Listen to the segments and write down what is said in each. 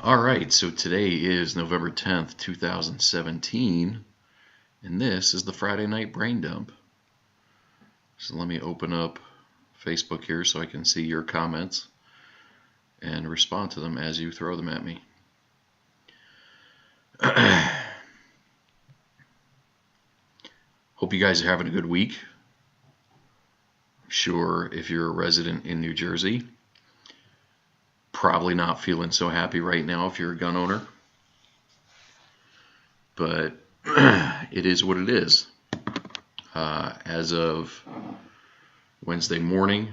All right, so today is November 10th, 2017, and this is the Friday Night Brain Dump. So let me open up Facebook here so I can see your comments and respond to them as you throw them at me. Hope you guys are having a good week. Sure, if you're a resident in New Jersey, probably not feeling so happy right now if you're a gun owner. But it is what it is. As of Wednesday morning,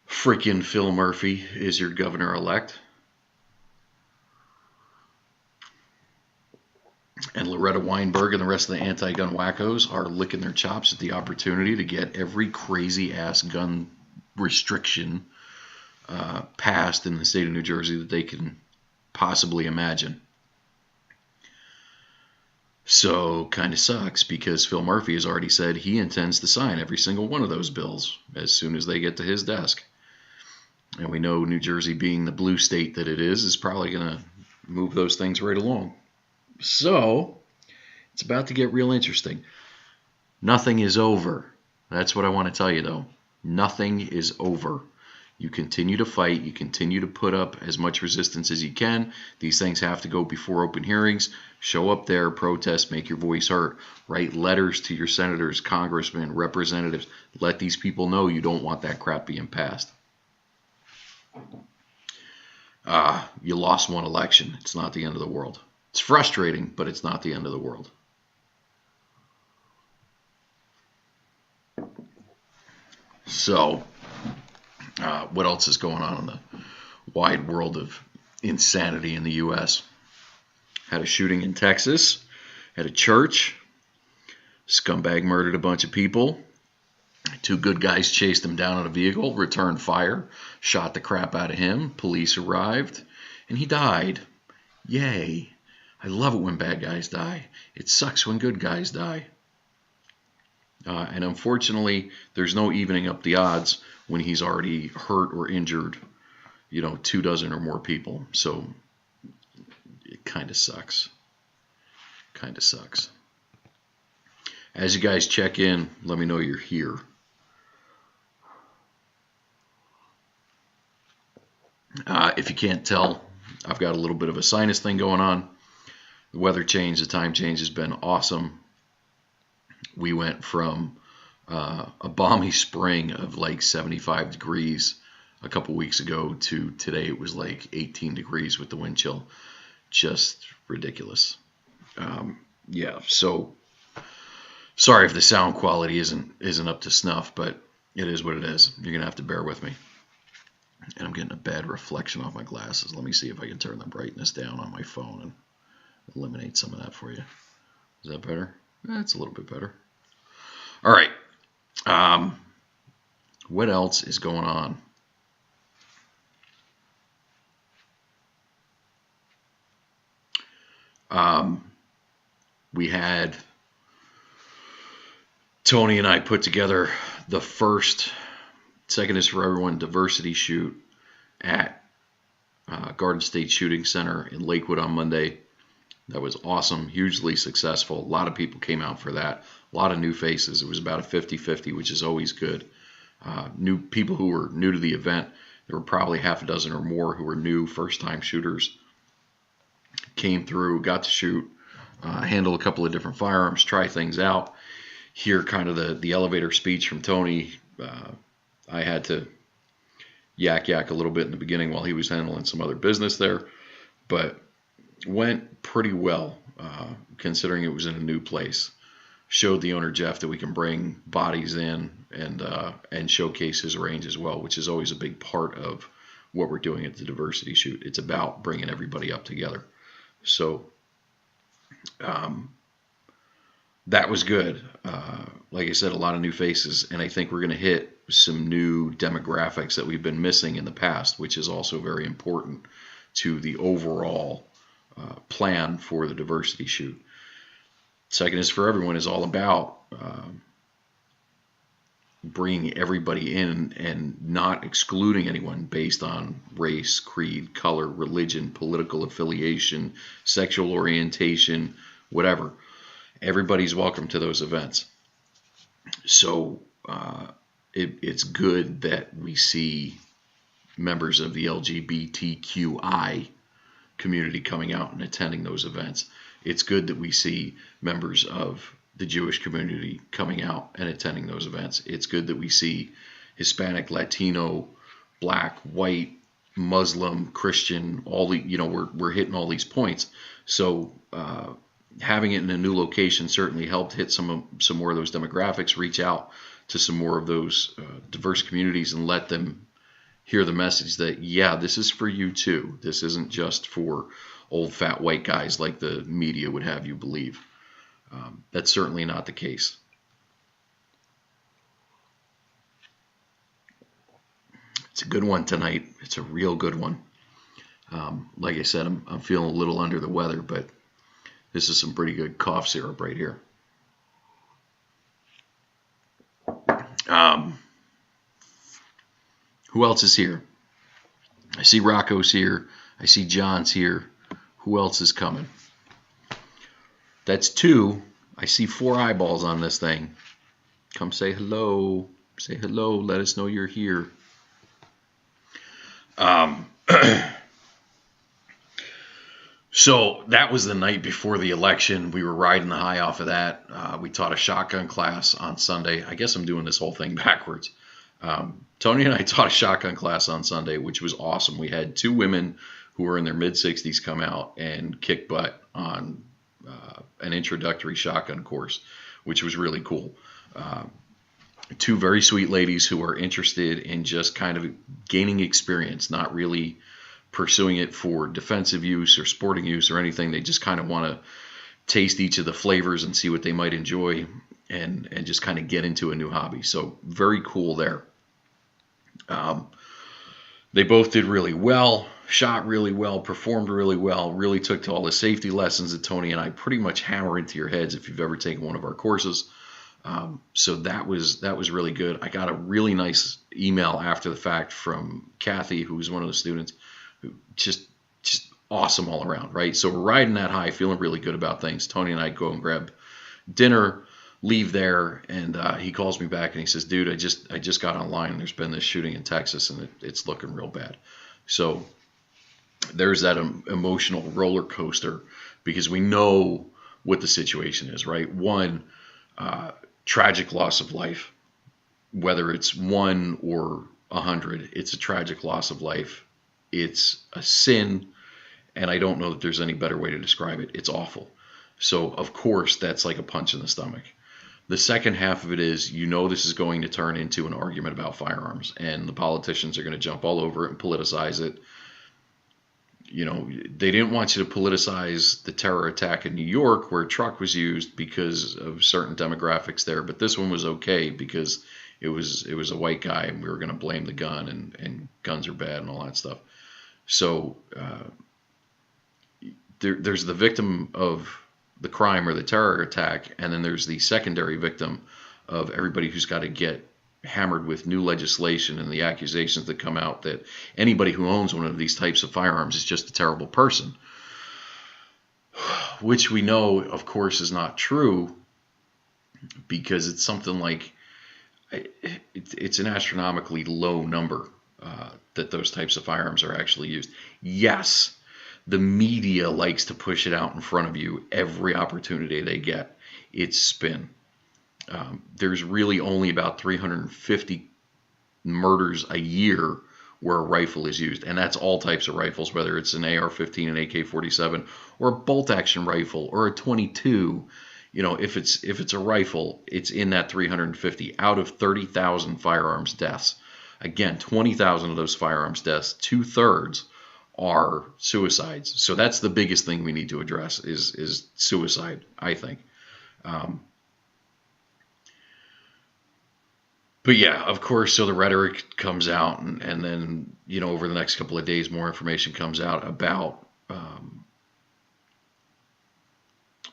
freaking Phil Murphy is your governor-elect. And Loretta Weinberg and the rest of the anti-gun wackos are licking their chops at the opportunity to get every crazy-ass gun restriction passed in the state of New Jersey that they can possibly imagine. So, kind of sucks because Phil Murphy has already said he intends to sign every single one of those bills as soon as they get to his desk. And we know New Jersey, being the blue state that it is probably going to move those things right along. So, it's about to get real interesting. Nothing is over. That's what I want to tell you, though. Nothing is over. You continue to fight. You continue to put up as much resistance as you can. These things have to go before open hearings. Show up there, protest, make your voice heard. Write letters to your senators, congressmen, representatives. Let these people know you don't want that crap being passed. You lost one election. It's not the end of the world. It's frustrating, but it's not the end of the world. So, what else is going on in the wide world of insanity in the U.S.? Had a shooting in Texas at a church. Scumbag murdered a bunch of people. Two good guys chased him down in a vehicle, returned fire, shot the crap out of him. Police arrived, and he died. Yay. I love it when bad guys die. It sucks when good guys die. And unfortunately, there's no evening up the odds when he's already hurt or injured, 24 or more people. So it kind of sucks. Kind of sucks. As you guys check in, let me know you're here. If you can't tell, I've got a little bit of a sinus thing going on. The weather change, the time change has been awesome. We went from a balmy spring of like 75 degrees a couple weeks ago to today it was like 18 degrees with the wind chill. Just ridiculous. So sorry if the sound quality isn't up to snuff, but it is what it is. You're going to have to bear with me. And I'm getting a bad reflection off my glasses. Let me see if I can turn the brightness down on my phone and eliminate some of that for you. Is that better? That's a little bit better. All right. What else is going on? We had Tony and I put together the first Second is for Everyone diversity shoot at Garden State Shooting Center in Lakewood on Monday. That was awesome, hugely successful. A lot of people came out for that. A lot of new faces. It was about a 50-50, which is always good. New people who were new to the event. There were probably half a dozen or more who were new first-time shooters. Came through, got to shoot, handle a couple of different firearms, try things out. Hear kind of the elevator speech from Tony. I had to yak a little bit in the beginning while he was handling some other business there, but went pretty well considering it was in a new place. Showed the owner Jeff that we can bring bodies in and showcase his range as well, which is always a big part of what we're doing at the diversity shoot. It's about bringing everybody up together. So that was good. Like I said, a lot of new faces, and I think we're going to hit some new demographics that we've been missing in the past, which is also very important to the overall plan for the diversity shoot. Second is for Everyone is all about bringing everybody in and not excluding anyone based on race, creed, color, religion, political affiliation, sexual orientation, whatever. Everybody's welcome to those events. So it's good that we see members of the LGBTQI community coming out and attending those events. It's good that we see members of the Jewish community coming out and attending those events. It's good that we see Hispanic, Latino, Black, White, Muslim, Christian, all the, we're hitting all these points. So having it in a new location certainly helped hit some more of those demographics, reach out to some more of those diverse communities and let them hear the message that, yeah, this is for you too. This isn't just for old fat white guys like the media would have you believe. That's certainly not the case. It's a good one tonight. It's a real good one. Like I said, I'm feeling a little under the weather, but this is some pretty good cough syrup right here. Who else is here? I see Rocco's here. I see John's here. Who else is coming? That's 2. I see 4 eyeballs on this thing. Come say hello. Say hello. Let us know you're here. So that was the night before the election. We were riding the high off of that. We taught a shotgun class on Sunday. I guess I'm doing this whole thing backwards. Tony and I taught a shotgun class on Sunday, which was awesome. We had 2 women who were in their mid-60s come out and kick butt on an introductory shotgun course, which was really cool. 2 very sweet ladies who are interested in just kind of gaining experience, not really pursuing it for defensive use or sporting use or anything. They just kind of want to taste each of the flavors and see what they might enjoy and just kind of get into a new hobby. So very cool there. They both did really well, shot really well, performed really well, really took to all the safety lessons that Tony and I pretty much hammer into your heads if you've ever taken one of our courses. So that was really good. I got a really nice email after the fact from Kathy, who was one of the students, who just awesome all around, right? So we're riding that high, feeling really good about things. Tony and I go and grab dinner, leave there, and he calls me back and he says, dude, I just got online. There's been this shooting in Texas and it's looking real bad. So there's that emotional roller coaster because we know what the situation is, right? One, tragic loss of life, whether it's 1 or 100, it's a tragic loss of life. It's a sin, and I don't know that there's any better way to describe it. It's awful. So, of course, that's like a punch in the stomach. The second half of it is, this is going to turn into an argument about firearms, and the politicians are going to jump all over it and politicize it. They didn't want you to politicize the terror attack in New York where a truck was used because of certain demographics there, but this one was okay because it was a white guy and we were going to blame the gun and guns are bad and all that stuff. So there's the victim of the crime or the terror attack, and then there's the secondary victim of everybody who's got to get hammered with new legislation and the accusations that come out that anybody who owns one of these types of firearms is just a terrible person, which we know, of course, is not true because it's something like it's an astronomically low number that those types of firearms are actually used. Yes, the media likes to push it out in front of you every opportunity they get. It's spin. There's really only about 350 murders a year where a rifle is used, and that's all types of rifles, whether it's an AR-15, an AK-47, or a bolt-action rifle, or a .22. If it's a rifle, it's in that 350 out of 30,000 firearms deaths. Again, 20,000 of those firearms deaths, 2/3 are suicides. So that's the biggest thing we need to address is suicide, I think. But yeah, of course, so the rhetoric comes out, and then, over the next couple of days, more information comes out about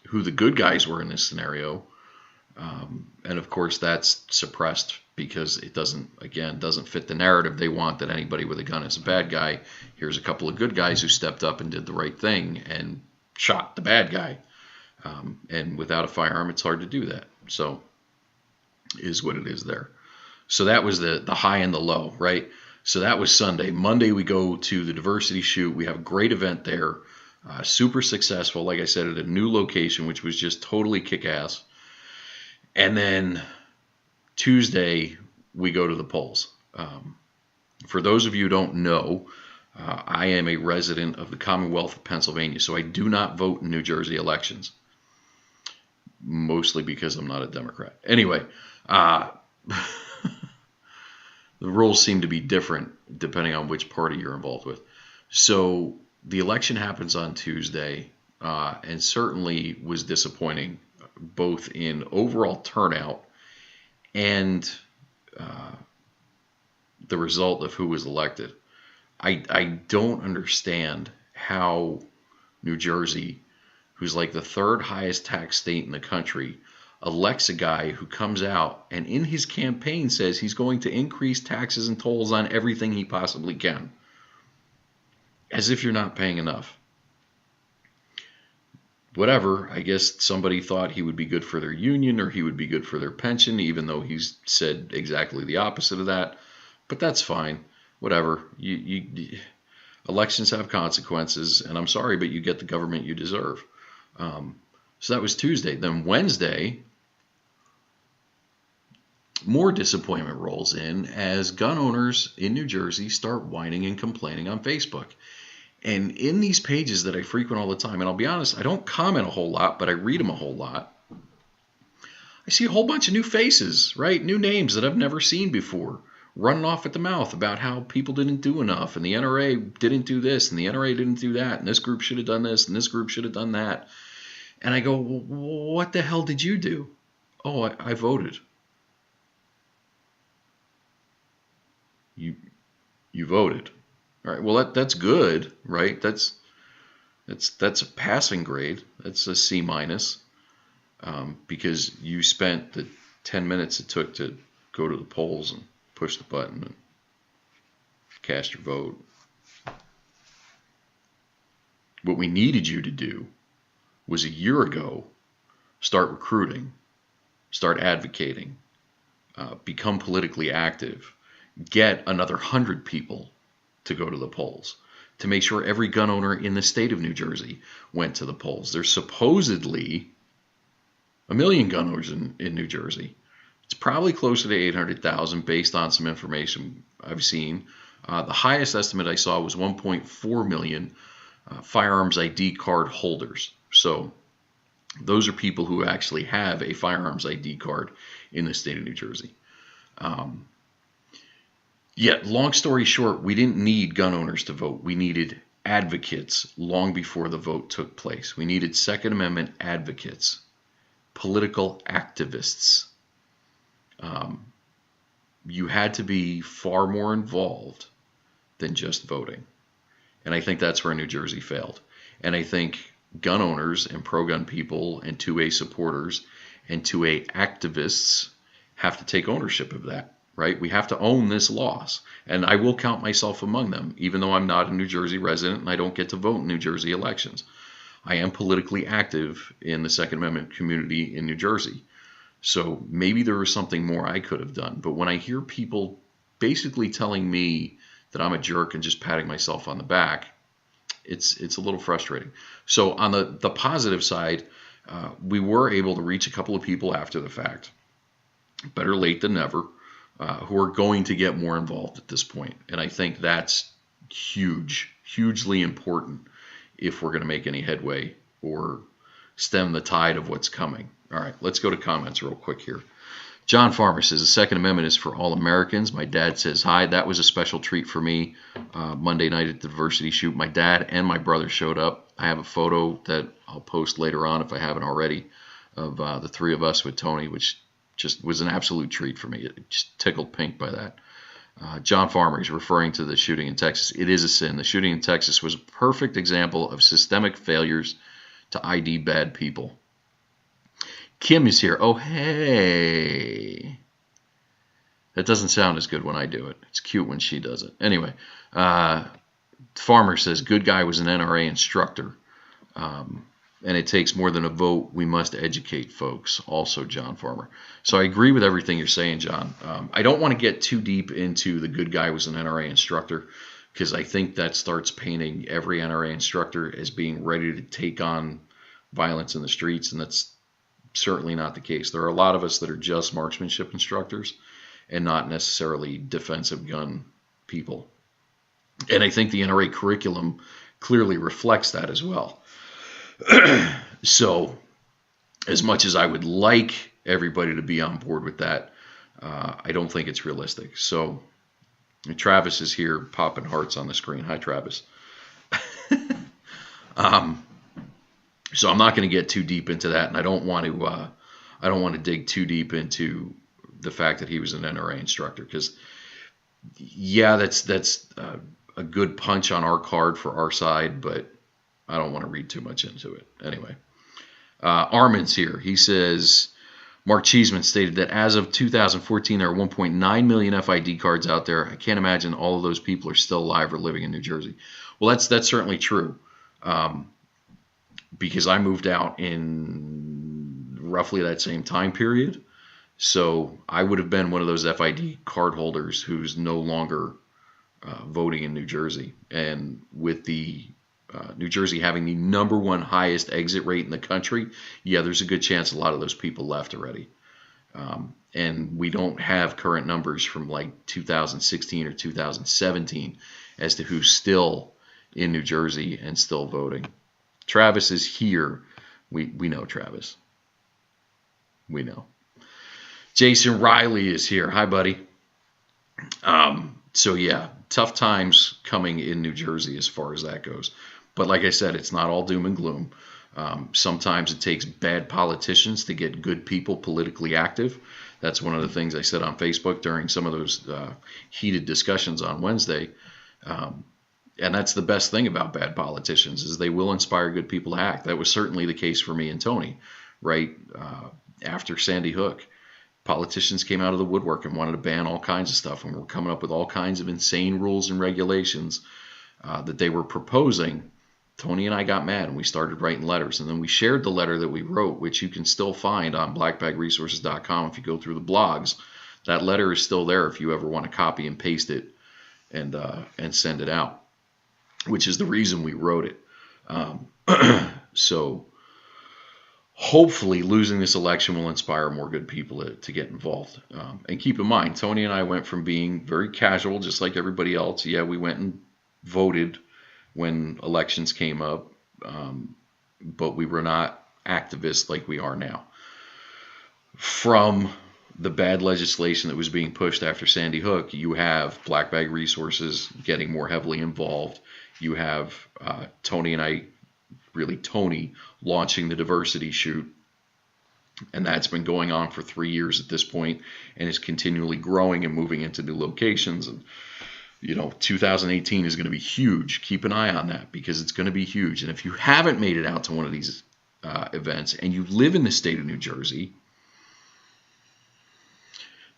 who the good guys were in this scenario. And of course, that's suppressed because it doesn't fit the narrative they want, that anybody with a gun is a bad guy. Here's a couple of good guys who stepped up and did the right thing and shot the bad guy. And without a firearm, it's hard to do that. So is what it is there. So that was the high and the low, right? So that was Sunday. Monday, we go to the diversity shoot. We have a great event there. Super successful, like I said, at a new location, which was just totally kick-ass. And then Tuesday, we go to the polls. For those of you who don't know, I am a resident of the Commonwealth of Pennsylvania, so I do not vote in New Jersey elections, mostly because I'm not a Democrat. Anyway, the rules seem to be different depending on which party you're involved with. So the election happens on Tuesday, and certainly was disappointing, both in overall turnout and the result of who was elected. I don't understand how New Jersey, who's like the third highest tax state in the country, elects a guy who comes out and in his campaign says he's going to increase taxes and tolls on everything he possibly can. As if you're not paying enough. Whatever, I guess somebody thought he would be good for their union or he would be good for their pension, even though he's said exactly the opposite of that. But that's fine. Whatever. Elections have consequences, and I'm sorry, but you get the government you deserve. So that was Tuesday. Then Wednesday, more disappointment rolls in as gun owners in New Jersey start whining and complaining on Facebook. And in these pages that I frequent all the time, and I'll be honest, I don't comment a whole lot, but I read them a whole lot. I see a whole bunch of new faces, right? New names that I've never seen before, running off at the mouth about how people didn't do enough, and the NRA didn't do this, and the NRA didn't do that, and this group should have done this, and this group should have done that. And I go, well, what the hell did you do? Oh, I voted. You voted. All right. Well, that's good, right? That's a passing grade. That's a C minus, because you spent the 10 minutes it took to go to the polls and push the button and cast your vote. What we needed you to do was a year ago start recruiting, start advocating, become politically active, get another 100 people to go to the polls, to make sure every gun owner in the state of New Jersey went to the polls. There's supposedly 1 million gun owners in New Jersey. It's probably closer to 800,000 based on some information I've seen. The highest estimate I saw was 1.4 million firearms ID card holders. So those are people who actually have a firearms ID card in the state of New Jersey. Yet, long story short, we didn't need gun owners to vote. We needed advocates long before the vote took place. We needed Second Amendment advocates, political activists. You had to be far more involved than just voting. And I think that's where New Jersey failed. And I think gun owners and pro-gun people and 2A supporters and 2A activists have to take ownership of that. Right? We have to own this loss. And I will count myself among them, even though I'm not a New Jersey resident and I don't get to vote in New Jersey elections. I am politically active in the Second Amendment community in New Jersey. So maybe there was something more I could have done. But when I hear people basically telling me that I'm a jerk and just patting myself on the back, it's a little frustrating. So on the positive side, we were able to reach a couple of people after the fact. Better late than never. Who are going to get more involved at this point. And I think that's hugely important if we're going to make any headway or stem the tide of what's coming. All right, let's go to comments real quick here. John Farmer says, the Second Amendment is for all Americans. My dad says hi. That was a special treat for me Monday night at the diversity shoot. My dad and my brother showed up. I have a photo that I'll post later on if I haven't already of the three of us with Tony, which just was an absolute treat for me. It just tickled pink by that. John Farmer is referring to the shooting in Texas. It is a sin. The shooting in Texas was a perfect example of systemic failures to ID bad people. Kim is here. Oh, hey. That doesn't sound as good when I do it. It's cute when she does it. Anyway, Farmer says, good guy was an NRA instructor. And it takes more than a vote. We must educate folks. Also, John Farmer. So I agree with everything you're saying, John. I don't want to get too deep into the good guy was an NRA instructor, because I think that starts painting every NRA instructor as being ready to take on violence in the streets, and that's certainly not the case. There are a lot of us that are just marksmanship instructors and not necessarily defensive gun people. And I think the NRA curriculum clearly reflects that as well. So, as much as I would like everybody to be on board with that, I don't think it's realistic. So, Travis is here popping hearts on the screen. Hi, Travis. So I'm not going to get too deep into that, and I don't want to dig too deep into the fact that he was an NRA instructor, because yeah, that's a good punch on our card for our side, but I don't want to read too much into it. Anyway, Armin's here. He says, Mark Cheeseman stated that as of 2014, there are 1.9 million FID cards out there. I can't imagine all of those people are still alive or living in New Jersey. Well, that's certainly true, because I moved out in roughly that same time period. So I would have been one of those FID card holders who's no longer voting in New Jersey. And with the New Jersey having the #1 highest exit rate in the country, yeah, there's a good chance a lot of those people left already. And we don't have current numbers from like 2016 or 2017 as to who's still in New Jersey and still voting. Travis is here. We know Travis. We know. Jason Riley is here. Hi, buddy. So yeah, tough times coming in New Jersey as far as that goes. But like I said, it's not all doom and gloom. Sometimes it takes bad politicians to get good people politically active. That's one of the things I said on Facebook during some of those heated discussions on Wednesday. And that's the best thing about bad politicians, is they will inspire good people to act. That was certainly the case for me and Tony, right? After Sandy Hook, politicians came out of the woodwork and wanted to ban all kinds of stuff, and were coming up with all kinds of insane rules and regulations that they were proposing. Tony and I got mad, and we started writing letters, and then we shared the letter that we wrote, which you can still find on blackbagresources.com if you go through the blogs. That letter is still there if you ever want to copy and paste it and send it out, which is the reason we wrote it. So hopefully losing this election will inspire more good people to get involved. And keep in mind, Tony and I went from being very casual, just like everybody else. Yeah, we went and voted when elections came up, but we were not activists like we are now. From the bad legislation that was being pushed after Sandy Hook, you have Black Bag Resources getting more heavily involved. You have Tony and I, really Tony, launching the diversity shoot. And that's been going on for 3 years at this point, and is continually growing and moving into new locations. And 2018 is going to be huge. Keep an eye on that, because it's going to be huge. And if you haven't made it out to one of these events and you live in the state of New Jersey,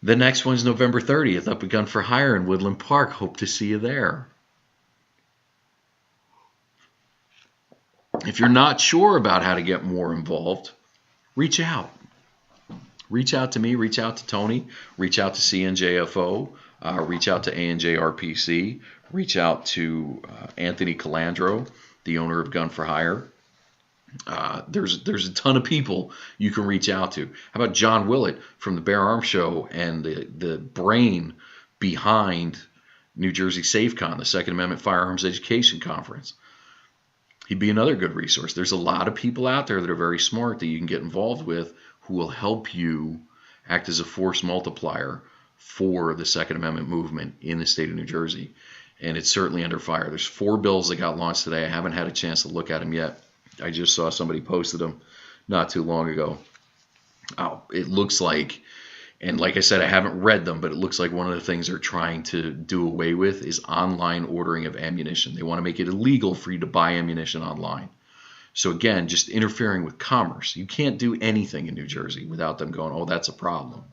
the next one's November 30th up at Gun for Hire in Woodland Park. Hope to see you there. If you're not sure about how to get more involved, reach out. Reach out to me, reach out to Tony, reach out to CNJFO, reach out to ANJRPC, reach out to Anthony Calandro, the owner of Gun for Hire. There's a ton of people you can reach out to. How about John Willett from the Bear Arms Show and the brain behind New Jersey SafeCon, the Second Amendment Firearms Education Conference? He'd be another good resource. There's a lot of people out there that are very smart that you can get involved with, who will help you act as a force multiplier for the Second Amendment movement in the state of New Jersey. And it's certainly under fire. There's 4 bills that got launched today. I haven't had a chance to look at them yet. I just saw somebody posted them not too long ago. It looks like, and like I said, I haven't read them, but it looks like one of the things they're trying to do away with is online ordering of ammunition. They want to make it illegal for you to buy ammunition online. So again, just interfering with commerce. You can't do anything in New Jersey without them going, oh, that's a problem.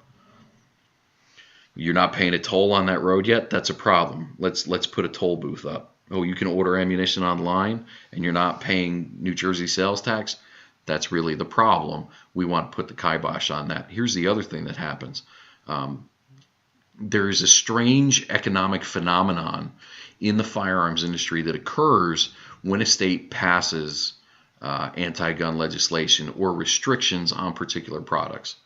You're not paying a toll on that road yet? That's a problem. Let's put a toll booth up. Oh, you can order ammunition online and you're not paying New Jersey sales tax? That's really the problem. We want to put the kibosh on that. Here's the other thing that happens. There is a strange economic phenomenon in the firearms industry that occurs when a state passes anti-gun legislation or restrictions on particular products.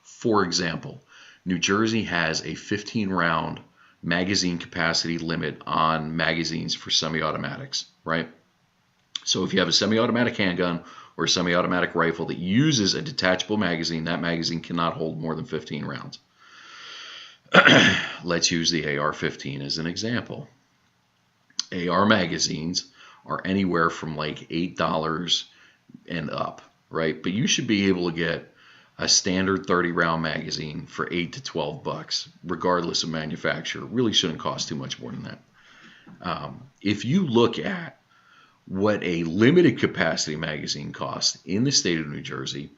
For example, New Jersey has a 15-round magazine capacity limit on magazines for semi-automatics, right? So if you have a semi-automatic handgun or a semi-automatic rifle that uses a detachable magazine, that magazine cannot hold more than 15 rounds. Let's use the AR-15 as an example. AR magazines are anywhere from like $8 and up, right? But you should be able to get a standard 30-round magazine for $8 to $12, regardless of manufacturer. Really shouldn't cost too much more than that. If you look at what a limited capacity magazine costs in the state of New Jersey,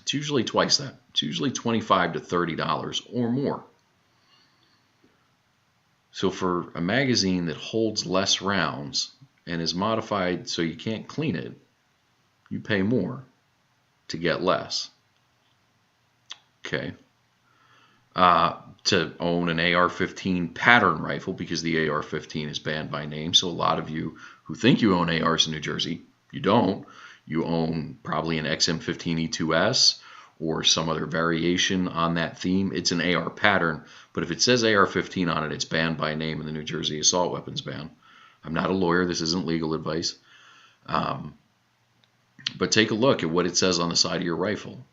it's usually twice that. It's usually $25 to $30 or more. So for a magazine that holds less rounds and is modified so you can't clean it, you pay more to get less. Okay. To own an AR-15 pattern rifle, because the AR-15 is banned by name. So a lot of you who think you own ARs in New Jersey, you don't. You own probably an XM15E2S or some other variation on that theme. It's an AR pattern, but if it says AR-15 on it, it's banned by name in the New Jersey assault weapons ban. I'm not a lawyer. This isn't legal advice. But take a look at what it says on the side of your rifle.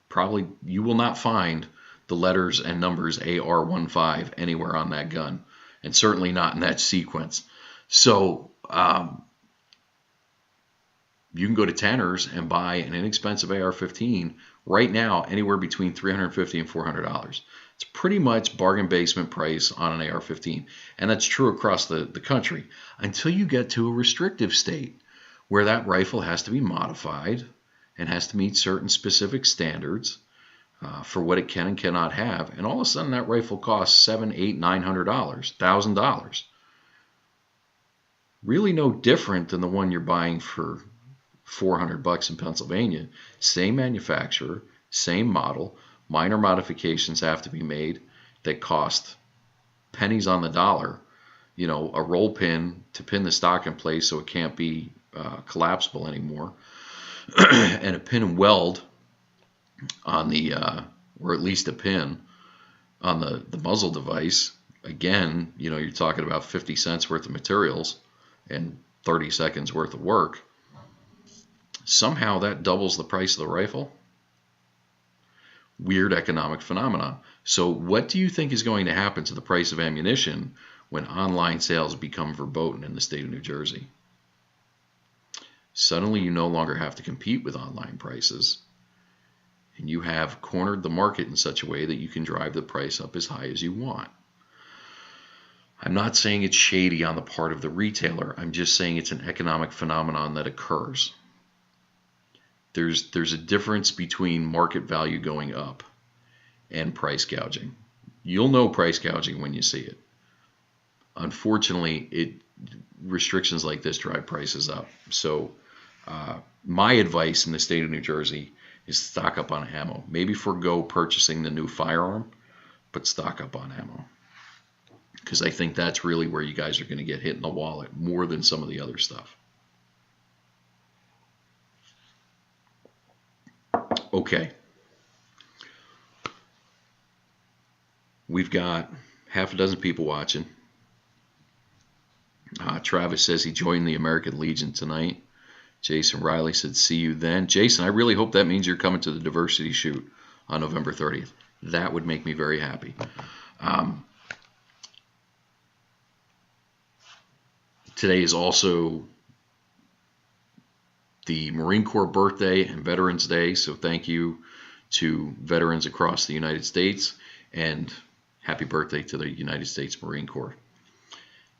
Probably you will not find the letters and numbers AR-15 anywhere on that gun, and certainly not in that sequence. So you can go to Tanner's and buy an inexpensive AR-15 right now, anywhere between $350 and $400. It's pretty much bargain basement price on an AR-15, and that's true across the country until you get to a restrictive state where that rifle has to be modified and has to meet certain specific standards for what it can and cannot have. And all of a sudden that rifle costs $700, $800, $900, $1,000. Really no different than the one you're buying for $400 in Pennsylvania. Same manufacturer, same model. Minor modifications have to be made that cost pennies on the dollar. You know, a roll pin to pin the stock in place so it can't be collapsible anymore. And a pin and weld on the, or at least a pin on the muzzle device. Again, you know, you're talking about 50 cents worth of materials and 30 seconds worth of work. Somehow that doubles the price of the rifle. Weird economic phenomenon. So what do you think is going to happen to the price of ammunition when online sales become verboten in the state of New Jersey? Suddenly you no longer have to compete with online prices, and you have cornered the market in such a way that you can drive the price up as high as you want. I'm not saying it's shady on the part of the retailer. I'm just saying it's an economic phenomenon that occurs. There's a difference between market value going up and price gouging. You'll know price gouging when you see it. Unfortunately, restrictions like this drive prices up. So my advice in the state of New Jersey is stock up on ammo. Maybe forego purchasing the new firearm, but stock up on ammo. Because I think that's really where you guys are going to get hit in the wallet more than some of the other stuff. Okay. We've got half a dozen people watching. Travis says he joined the American Legion tonight. Jason Riley said, see you then. Jason, I really hope that means you're coming to the diversity shoot on November 30th. That would make me very happy. Today is also the Marine Corps birthday and Veterans Day, so thank you to veterans across the United States, and happy birthday to the United States Marine Corps.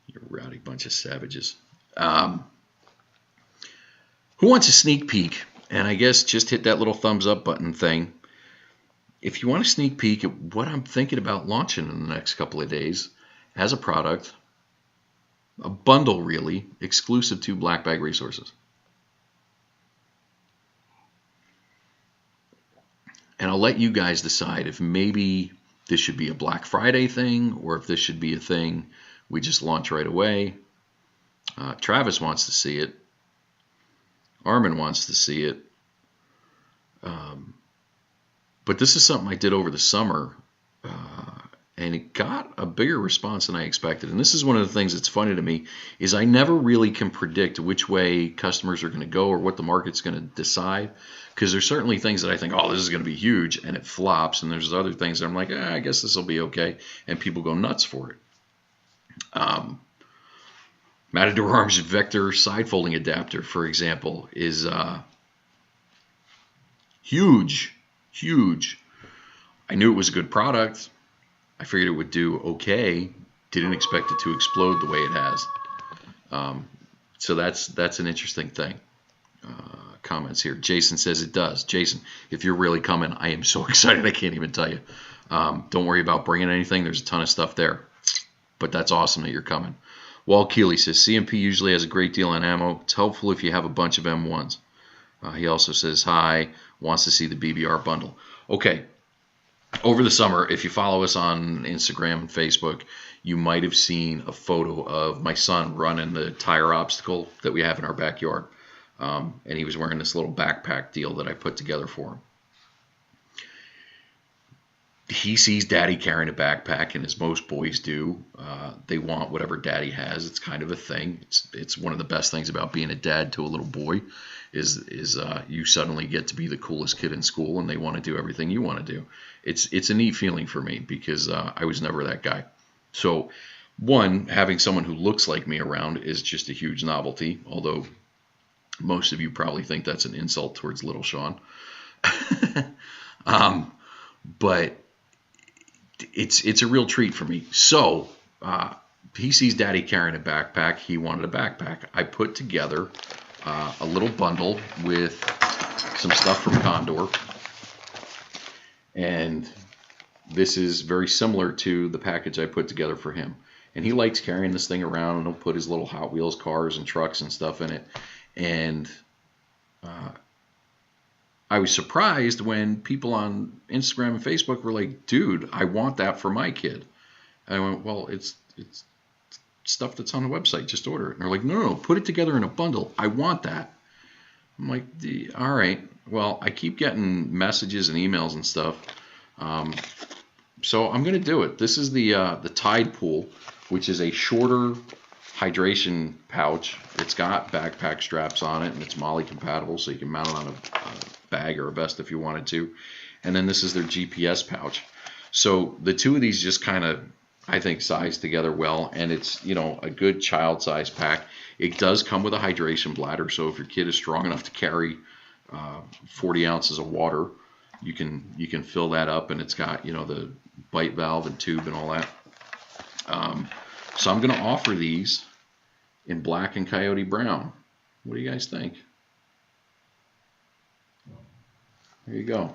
You rowdy bunch of savages. Who wants a sneak peek? And I guess just hit that little thumbs up button thing. if you want a sneak peek at what I'm thinking about launching in the next couple of days as a product, a bundle really, exclusive to Black Bag Resources. And I'll let you guys decide if maybe this should be a Black Friday thing or if this should be a thing we just launch right away. Travis wants to see it. Armin wants to see it. But this is something I did over the summer, and it got a bigger response than I expected. And this is one of the things that's funny to me, is I never really can predict which way customers are going to go or what the market's going to decide, because there's certainly things that I think, oh, this is going to be huge, and it flops, and there's other things that I'm like, I guess this will be okay, and people go nuts for it. Matador Arms Vector side folding adapter, for example, is huge. I knew it was a good product. I figured it would do okay. Didn't expect it to explode the way it has. So that's an interesting thing. Comments here. Jason says it does. Jason, if you're really coming, I am so excited I can't even tell you. Don't worry about bringing anything. There's a ton of stuff there. But that's awesome that you're coming. Walt Keeley says CMP usually has a great deal on ammo. It's helpful if you have a bunch of M1s. He also says hi, wants to see the BBR bundle. Okay, over the summer, if you follow us on Instagram and Facebook, you might have seen a photo of my son running the tire obstacle that we have in our backyard. And he was wearing this little backpack deal that I put together for him. He sees daddy carrying a backpack, and as most boys do, they want whatever daddy has. It's kind of a thing. It's one of the best things about being a dad to a little boy is you suddenly get to be the coolest kid in school, and they want to do everything you want to do. It's a neat feeling for me because I was never that guy. So, one, having someone who looks like me around is just a huge novelty, although most of you probably think that's an insult towards little Sean. But it's a real treat for me. So he sees daddy carrying a backpack. He wanted a backpack. I put together a little bundle with some stuff from Condor. And this is very similar to the package I put together for him. And he likes carrying this thing around, and he'll put his little Hot Wheels cars and trucks and stuff in it. And I was surprised when people on Instagram and Facebook were like, dude, I want that for my kid. And I went, well, it's stuff that's on the website. Just order it. And they're like, no, put it together in a bundle. I want that. I'm like, all right. Well, I keep getting messages and emails and stuff. So I'm going to do it. This is the Tide Pool, which is a shorter hydration pouch. It's got backpack straps on it, and it's MOLLE compatible, so you can mount it on a bag or a vest if you wanted to. And then this is their GPS pouch. So the two of these just kind of, I think, size together well, and it's, you know, a good child size pack. It does come with a hydration bladder, so if your kid is strong enough to carry 40 ounces of water, you can fill that up, and it's got, you know, the bite valve and tube and all that. So I'm going to offer these in black and coyote brown. What do you guys think? There you go.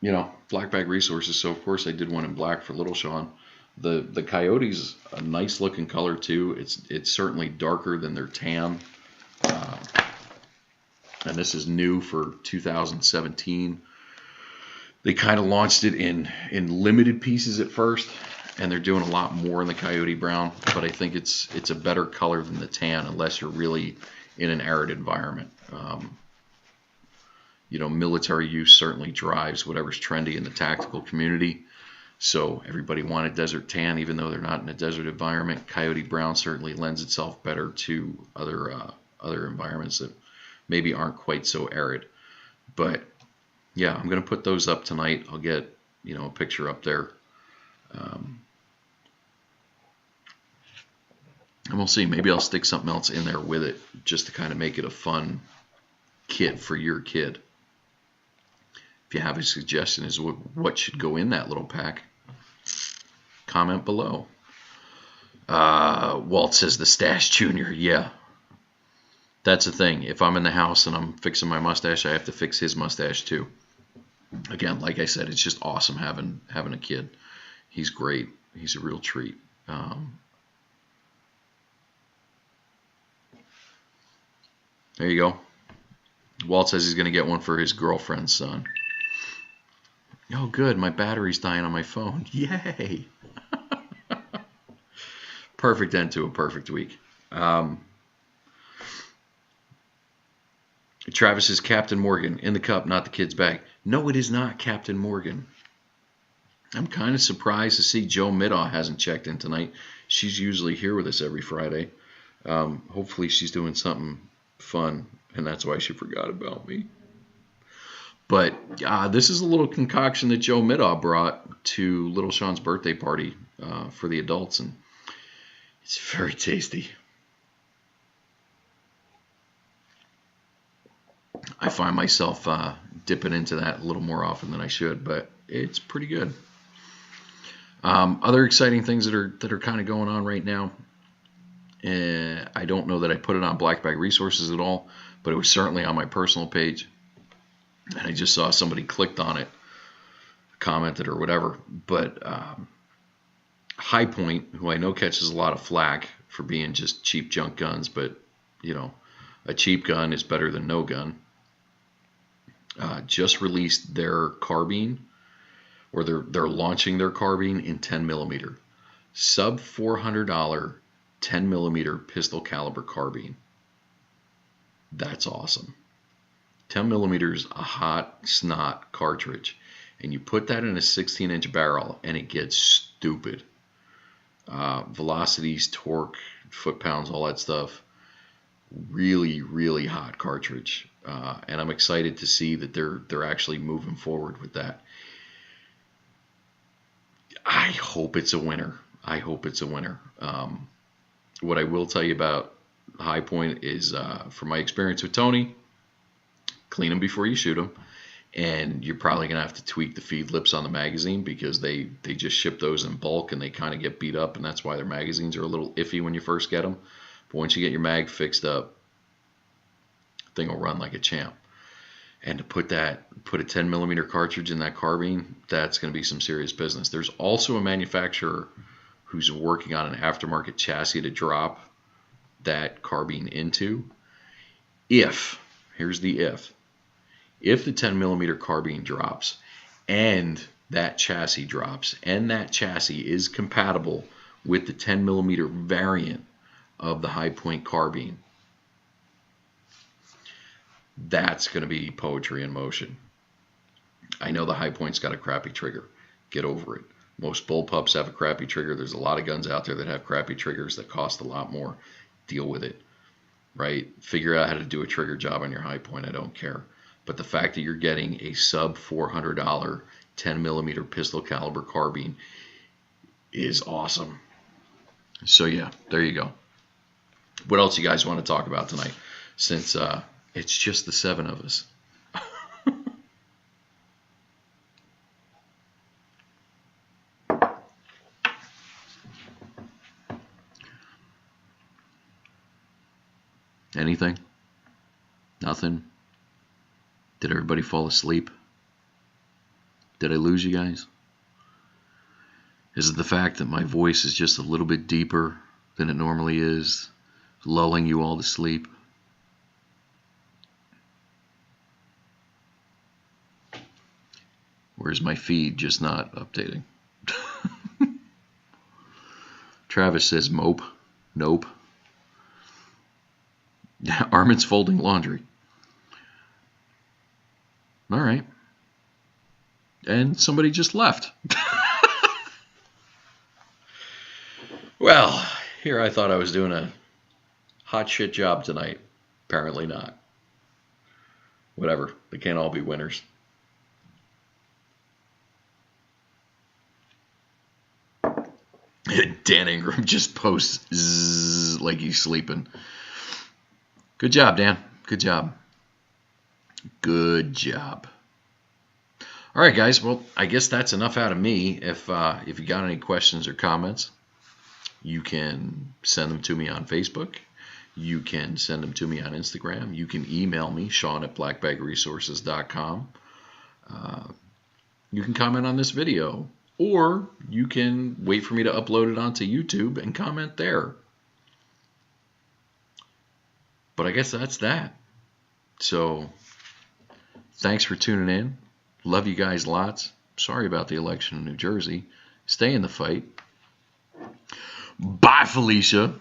You know, Black Bag Resources, so of course I did one in black for little Sean. The coyote's a nice looking color too. It's certainly darker than their tan. And this is new for 2017. They kind of launched it in limited pieces at first, and they're doing a lot more in the coyote brown, but I think it's a better color than the tan unless you're really in an arid environment. You know, military use certainly drives whatever's trendy in the tactical community. So everybody wanted desert tan, even though they're not in a desert environment. Coyote brown certainly lends itself better to other environments that maybe aren't quite so arid. But yeah, I'm going to put those up tonight. I'll get, you know, a picture up there. And we'll see. Maybe I'll stick something else in there with it just to kind of make it a fun kit for your kid. If you have a suggestion as to what should go in that little pack, comment below. Walt says the Stash Junior. Yeah, that's the thing. If I'm in the house and I'm fixing my mustache, I have to fix his mustache too. again, like I said, it's just awesome having a kid. He's great. He's a real treat. There you go. Walt says he's going to get one for his girlfriend's son. Oh, good. My battery's dying on my phone. Yay. Perfect end to a perfect week. Travis says Captain Morgan in the cup, not the kid's bag. No, it is not Captain Morgan. I'm kind of surprised to see Joe Middaugh hasn't checked in tonight. She's usually here with us every Friday. Hopefully she's doing something fun, and that's why she forgot about me. But this is a little concoction that Joe Middaugh brought to Little Sean's birthday party for the adults, and it's very tasty. I find myself dipping into that a little more often than I should, but it's pretty good. Other exciting things that are kind of going on right now. I don't know that I put it on Black Bag Resources at all, but it was certainly on my personal page. And I just saw somebody clicked on it, commented or whatever. But High Point, who I know catches a lot of flack for being just cheap junk guns, but you know, a cheap gun is better than no gun, just released their carbine, or they're launching their carbine in 10 millimeter, sub $400 10 millimeter pistol caliber carbine. That's awesome. 10 millimeters, a hot snot cartridge, and you put that in a 16-inch barrel, and it gets stupid. Velocities, torque, foot-pounds, all that stuff. Really, really hot cartridge, and I'm excited to see that they're actually moving forward with that. I hope it's a winner. What I will tell you about High Point is, from my experience with Tony, clean them before you shoot them, and you're probably going to have to tweak the feed lips on the magazine because they just ship those in bulk and they kind of get beat up, and that's why their magazines are a little iffy when you first get them. But once you get your mag fixed up, the thing will run like a champ. And to put a 10 millimeter cartridge in that carbine, that's going to be some serious business. There's also a manufacturer who's working on an aftermarket chassis to drop that carbine into. Here's the if the 10 millimeter carbine drops and that chassis drops and that chassis is compatible with the 10 millimeter variant of the High Point carbine, that's going to be poetry in motion. I know the High Point's got a crappy trigger. Get over it. Most bullpups have a crappy trigger. There's a lot of guns out there that have crappy triggers that cost a lot more. Deal with it, right? Figure out how to do a trigger job on your High Point. I don't care. But the fact that you're getting a sub $400 10 millimeter pistol caliber carbine is awesome. So yeah, there you go. What else you guys want to talk about tonight? Since it's just the seven of us. Anything? Nothing? Did everybody fall asleep? Did I lose you guys? Is it the fact that my voice is just a little bit deeper than it normally is, lulling you all to sleep? Or is my feed just not updating? Travis says mope. Nope. Armin's folding laundry. All right. And somebody just left. Well, here I thought I was doing a hot shit job tonight. Apparently not. Whatever. They can't all be winners. Dan Ingram just posts zzz, like he's sleeping. Good job, Dan. Good job. Good job. All right, guys. Well, I guess that's enough out of me. If you got any questions or comments, you can send them to me on Facebook. You can send them to me on Instagram. You can email me, Sean@blackbagresources.com. you can comment on this video, or you can wait for me to upload it onto YouTube and comment there. But I guess that's that. So thanks for tuning in. Love you guys lots. Sorry about the election in New Jersey. Stay in the fight. Bye, Felicia.